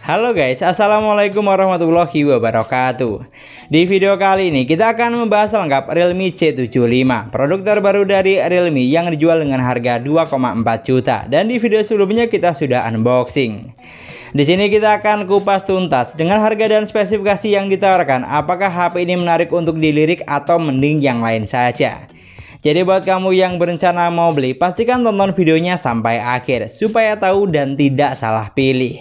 Halo guys, assalamualaikum warahmatullahi wabarakatuh. Di video kali ini kita akan membahas lengkap Realme C75, produk terbaru dari Realme yang dijual dengan harga 2,4 juta. Dan di video sebelumnya kita sudah unboxing. Di sini kita akan kupas tuntas dengan harga dan spesifikasi yang ditawarkan. Apakah HP ini menarik untuk dilirik atau mending yang lain saja? Jadi buat kamu yang berencana mau beli, pastikan tonton videonya sampai akhir supaya tahu dan tidak salah pilih.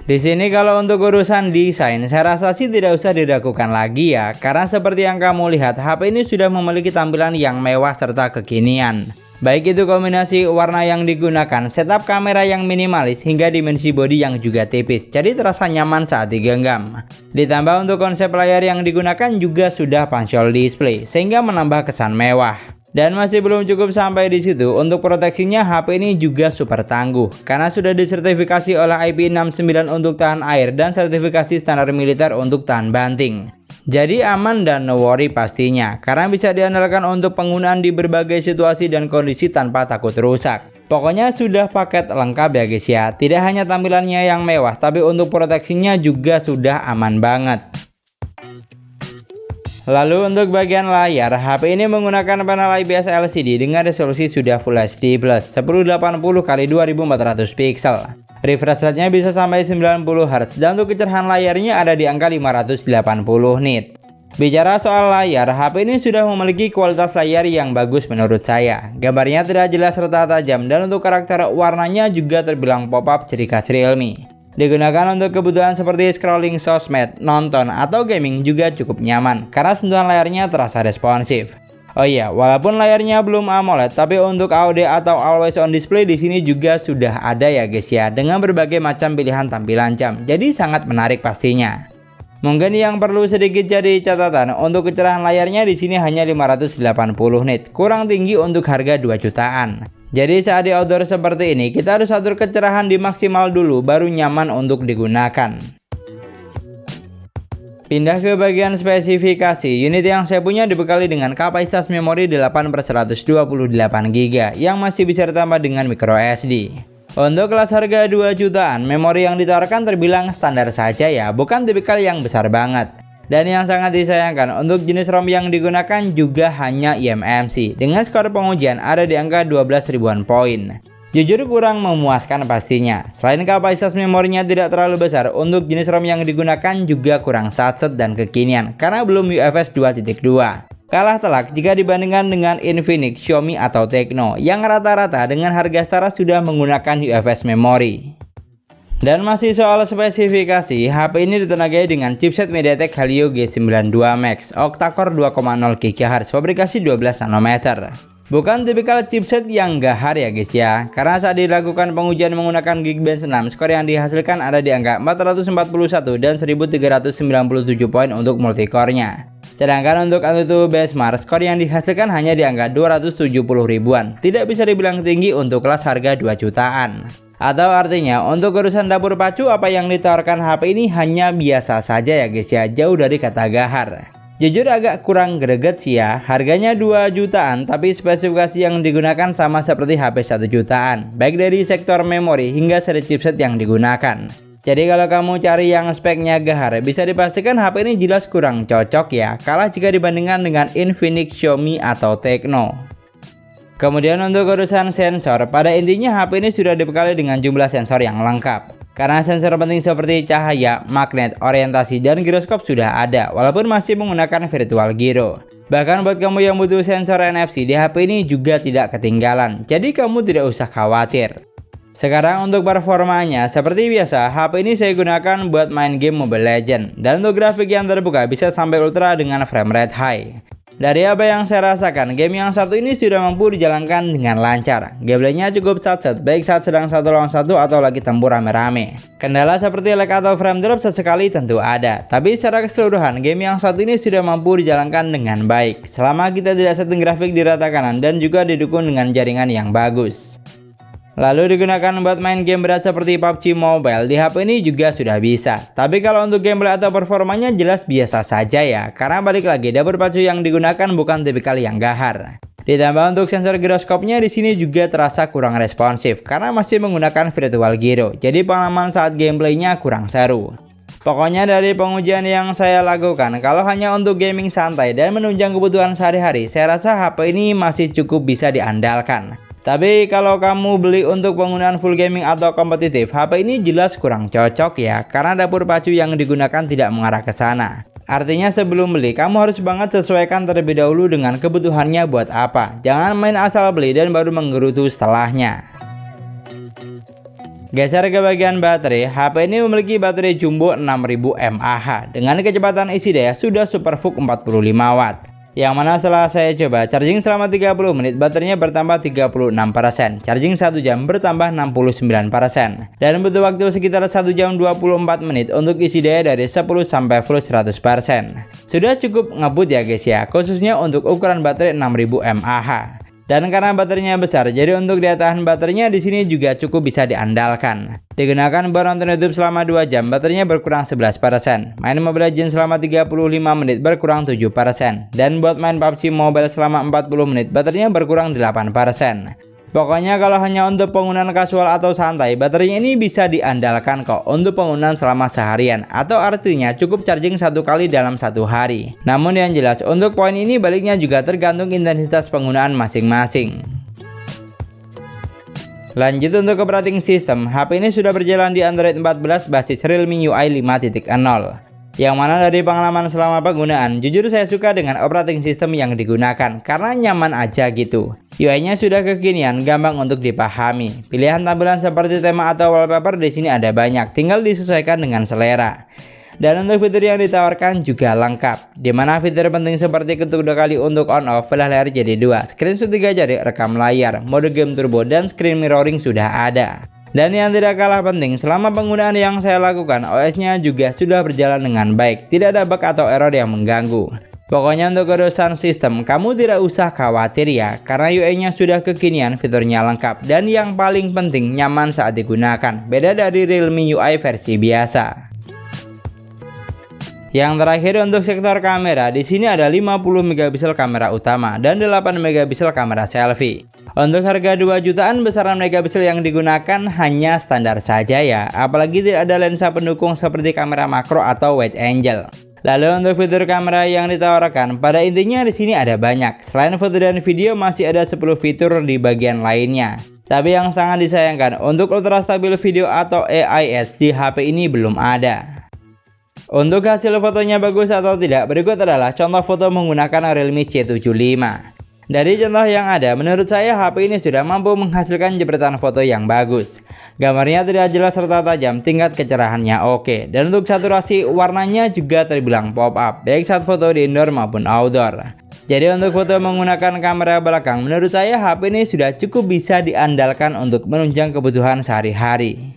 Di sini kalau untuk urusan desain, saya rasa sih tidak usah diragukan lagi ya, karena seperti yang kamu lihat, HP ini sudah memiliki tampilan yang mewah serta kekinian. Baik itu kombinasi warna yang digunakan, setup kamera yang minimalis, hingga dimensi bodi yang juga tipis, jadi terasa nyaman saat digenggam. Ditambah untuk konsep layar yang digunakan juga sudah punch-hole display, sehingga menambah kesan mewah. Dan masih belum cukup sampai di situ, untuk proteksinya HP ini juga super tangguh karena sudah disertifikasi oleh IP69 untuk tahan air dan sertifikasi standar militer untuk tahan banting. Jadi aman dan no worry pastinya, karena bisa diandalkan untuk penggunaan di berbagai situasi dan kondisi tanpa takut rusak. Pokoknya sudah paket lengkap ya guys ya, tidak hanya tampilannya yang mewah, tapi untuk proteksinya juga sudah aman banget. Lalu untuk bagian layar, HP ini menggunakan panel IPS LCD dengan resolusi sudah Full HD Plus 1080x2400 pixel. Refresh rate-nya bisa sampai 90 Hz dan untuk kecerahan layarnya ada di angka 580 nit. Bicara soal layar, HP ini sudah memiliki kualitas layar yang bagus menurut saya. Gambarnya tidak jelas serta tajam dan untuk karakter warnanya juga terbilang pop-up ciri khas Realme. Digunakan untuk kebutuhan seperti scrolling sosmed, nonton, atau gaming juga cukup nyaman karena sentuhan layarnya terasa responsif. Oh iya, walaupun layarnya belum AMOLED, tapi untuk AOD atau Always On Display di sini juga sudah ada ya guys ya, dengan berbagai macam pilihan tampilan jam. Jadi sangat menarik pastinya. Mungkin yang perlu sedikit jadi catatan, untuk kecerahan layarnya di sini hanya 580 nit, kurang tinggi untuk harga 2 jutaan. Jadi saat di outdoor seperti ini, kita harus atur kecerahan di maksimal dulu, baru nyaman untuk digunakan. Pindah ke bagian spesifikasi, unit yang saya punya dibekali dengan kapasitas memori 8/128 GB yang masih bisa ditambah dengan micro SD. Untuk kelas harga 2 jutaan, memori yang ditawarkan terbilang standar saja ya, bukan tipikal yang besar banget. Dan yang sangat disayangkan, untuk jenis ROM yang digunakan juga hanya eMMC dengan skor pengujian ada di angka 12 ribuan poin. Jujur kurang memuaskan pastinya. Selain kapasitas memorinya tidak terlalu besar, untuk jenis ROM yang digunakan juga kurang satset dan kekinian karena belum UFS 2.2. Kalah telak jika dibandingkan dengan Infinix, Xiaomi atau Tecno yang rata-rata dengan harga setara sudah menggunakan UFS memori. Dan masih soal spesifikasi, HP ini ditenagai dengan chipset MediaTek Helio G92 Max, octa-core 2,0 GHz, fabrikasi 12 nanometer. Bukan tipikal chipset yang gahar ya guys ya, karena saat dilakukan pengujian menggunakan Geekbench 6, skor yang dihasilkan ada di angka 441 dan 1397 poin untuk multicore-nya. Sedangkan untuk AnTuTu Benchmark, skor yang dihasilkan hanya di angka 270 ribuan, tidak bisa dibilang tinggi untuk kelas harga 2 jutaan. Atau artinya untuk urusan dapur pacu, apa yang ditawarkan HP ini hanya biasa saja ya guys ya, jauh dari kata gahar. Jujur agak kurang greget sih ya, harganya 2 jutaan tapi spesifikasi yang digunakan sama seperti HP 1 jutaan, baik dari sektor memori hingga seri chipset yang digunakan. Jadi kalau kamu cari yang speknya gahar, bisa dipastikan HP ini jelas kurang cocok ya, kalah jika dibandingkan dengan Infinix, Xiaomi atau Tecno. Kemudian untuk urusan sensor, pada intinya HP ini sudah dibekali dengan jumlah sensor yang lengkap. Karena sensor penting seperti cahaya, magnet, orientasi, dan giroskop sudah ada, walaupun masih menggunakan virtual gyro. Bahkan buat kamu yang butuh sensor NFC, di HP ini juga tidak ketinggalan, jadi kamu tidak usah khawatir. Sekarang untuk performanya, seperti biasa, HP ini saya gunakan buat main game Mobile Legends, dan untuk grafik yang terbuka bisa sampai ultra dengan frame rate high. Dari apa yang saya rasakan, game yang satu ini sudah mampu dijalankan dengan lancar. Gameplaynya cukup satset, baik saat sedang 1 lawan 1 atau lagi tempur rame-rame. Kendala seperti lag atau frame drop sesekali tentu ada, tapi secara keseluruhan game yang satu ini sudah mampu dijalankan dengan baik, selama kita tidak setting grafik di rata kanan dan juga didukung dengan jaringan yang bagus. Lalu digunakan buat main game berat seperti PUBG Mobile, di HP ini juga sudah bisa. Tapi kalau untuk gameplay atau performanya jelas biasa saja ya, karena balik lagi dapur pacu yang digunakan bukan tipikal yang gahar. Ditambah untuk sensor giroskopnya di sini juga terasa kurang responsif karena masih menggunakan virtual gyro. Jadi pengalaman saat gameplaynya kurang seru. Pokoknya dari pengujian yang saya lakukan, kalau hanya untuk gaming santai dan menunjang kebutuhan sehari-hari, saya rasa HP ini masih cukup bisa diandalkan. Tapi kalau kamu beli untuk penggunaan full gaming atau kompetitif, HP ini jelas kurang cocok ya, karena dapur pacu yang digunakan tidak mengarah ke sana. Artinya sebelum beli, kamu harus banget sesuaikan terlebih dahulu dengan kebutuhannya buat apa. Jangan main asal beli dan baru menggerutu setelahnya. Geser ke bagian baterai, HP ini memiliki baterai jumbo 6000 mAh dengan kecepatan isi daya sudah SuperVOOC 45 Watt. Yang mana setelah saya coba charging selama 30 menit, baterainya bertambah 36%, charging 1 jam bertambah 69%, dan butuh waktu sekitar 1 jam 24 menit untuk isi daya dari 10 sampai full 100%. Sudah cukup ngebut ya guys ya, khususnya untuk ukuran baterai 6000 mAh. Dan karena baterainya besar, jadi untuk daya tahan baterainya di sini juga cukup bisa diandalkan. Digunakan buat nonton YouTube selama 2 jam, baterainya berkurang 11%. Main Mobile Legends selama 35 menit berkurang 7%. Dan buat main PUBG Mobile selama 40 menit, baterainya berkurang 8%. Pokoknya kalau hanya untuk penggunaan kasual atau santai, baterainya ini bisa diandalkan kok untuk penggunaan selama seharian, atau artinya cukup charging 1 kali dalam 1 hari. Namun yang jelas untuk poin ini baliknya juga tergantung intensitas penggunaan masing-masing. Lanjut untuk operating system, HP ini sudah berjalan di Android 14 basis Realme UI 5.0. Yang mana dari pengalaman selama penggunaan, jujur saya suka dengan operating system yang digunakan karena nyaman aja gitu. UI-nya sudah kekinian, gampang untuk dipahami. Pilihan tampilan seperti tema atau wallpaper di sini ada banyak, tinggal disesuaikan dengan selera. Dan untuk fitur yang ditawarkan juga lengkap, dimana fitur penting seperti ketuk 2 kali untuk on off, belah layar jadi 2, screenshot 3 jari, rekam layar, mode game turbo, dan screen mirroring sudah ada. Dan yang tidak kalah penting, selama penggunaan yang saya lakukan, OS-nya juga sudah berjalan dengan baik, tidak ada bug atau error yang mengganggu. Pokoknya untuk urusan sistem, kamu tidak usah khawatir ya, karena UI-nya sudah kekinian, fiturnya lengkap, dan yang paling penting nyaman saat digunakan, beda dari Realme UI versi biasa. Yang terakhir untuk sektor kamera, di sini ada 50 megapiksel kamera utama dan 8 megapiksel kamera selfie. Untuk harga 2 jutaan, besaran megapiksel yang digunakan hanya standar saja ya, apalagi tidak ada lensa pendukung seperti kamera makro atau wide angle. Lalu untuk fitur kamera yang ditawarkan, pada intinya di sini ada banyak. Selain foto dan video, masih ada 10 fitur di bagian lainnya. Tapi yang sangat disayangkan, untuk ultra stabil video atau AIS di HP ini belum ada. Untuk hasil fotonya bagus atau tidak, berikut adalah contoh foto menggunakan Realme C75. Dari contoh yang ada, menurut saya HP ini sudah mampu menghasilkan jepretan foto yang bagus. Gambarnya tidak jelas serta tajam, tingkat kecerahannya oke. Dan untuk saturasi warnanya juga terbilang pop up, baik saat foto di indoor maupun outdoor. Jadi untuk foto menggunakan kamera belakang, menurut saya HP ini sudah cukup bisa diandalkan untuk menunjang kebutuhan sehari-hari.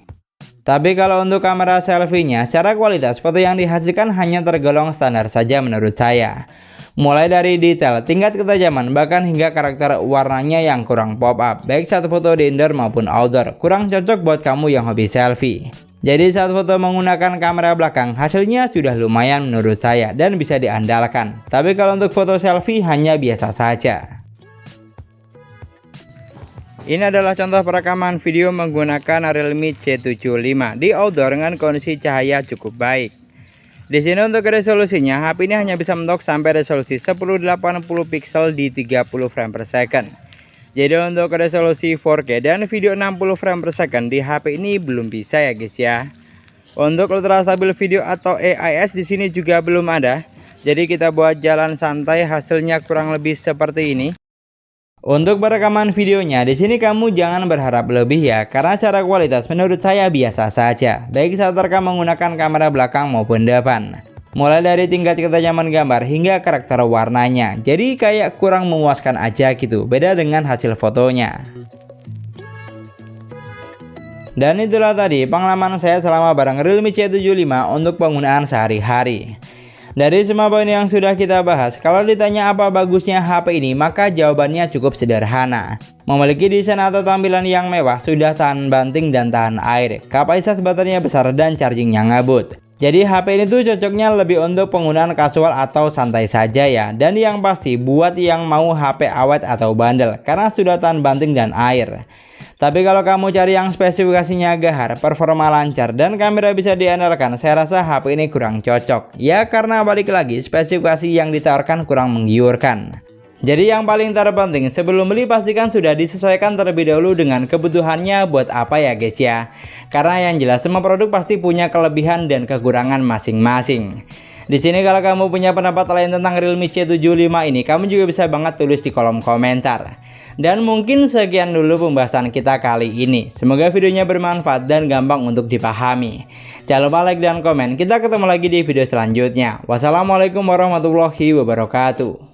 Tapi kalau untuk kamera selfie-nya, secara kualitas foto yang dihasilkan hanya tergolong standar saja menurut saya. Mulai dari detail, tingkat ketajaman, bahkan hingga karakter warnanya yang kurang pop up, baik saat foto di indoor maupun outdoor, kurang cocok buat kamu yang hobi selfie. Jadi saat foto menggunakan kamera belakang, hasilnya sudah lumayan menurut saya dan bisa diandalkan. Tapi kalau untuk foto selfie hanya biasa saja. Ini adalah contoh perekaman video menggunakan Realme C75 di outdoor dengan kondisi cahaya cukup baik. Di sini untuk resolusinya, HP ini hanya bisa mentok sampai resolusi 1080 pixel di 30 frame per second. Jadi untuk resolusi 4K dan video 60 frame per second di HP ini belum bisa ya guys ya. Untuk ultra stabil video atau AIS di sini juga belum ada. Jadi kita buat jalan santai, hasilnya kurang lebih seperti ini. Untuk perekaman videonya, di sini kamu jangan berharap lebih ya, karena secara kualitas menurut saya biasa saja, baik saat terekam menggunakan kamera belakang maupun depan. Mulai dari tingkat ketajaman gambar hingga karakter warnanya, jadi kayak kurang memuaskan aja gitu, beda dengan hasil fotonya. Dan itulah tadi pengalaman saya selama bareng Realme C75 untuk penggunaan sehari-hari. Dari semua poin yang sudah kita bahas, kalau ditanya apa bagusnya HP ini, maka jawabannya cukup sederhana. Memiliki desain atau tampilan yang mewah, sudah tahan banting dan tahan air, kapasitas baterainya besar dan chargingnya ngebut. Jadi HP ini tuh cocoknya lebih untuk penggunaan kasual atau santai saja ya. Dan yang pasti buat yang mau HP awet atau bandel karena sudah tahan banting dan air. Tapi kalau kamu cari yang spesifikasinya gahar, performa lancar, dan kamera bisa diandalkan, saya rasa HP ini kurang cocok. Ya karena balik lagi spesifikasi yang ditawarkan kurang menggiurkan. Jadi yang paling terpenting sebelum beli pastikan sudah disesuaikan terlebih dahulu dengan kebutuhannya buat apa ya guys ya. Karena yang jelas semua produk pasti punya kelebihan dan kekurangan masing-masing. Di sini kalau kamu punya pendapat lain tentang Realme C75 ini, kamu juga bisa banget tulis di kolom komentar. Dan mungkin sekian dulu pembahasan kita kali ini. Semoga videonya bermanfaat dan gampang untuk dipahami. Jangan lupa like dan komen. Kita ketemu lagi di video selanjutnya. Wassalamualaikum warahmatullahi wabarakatuh.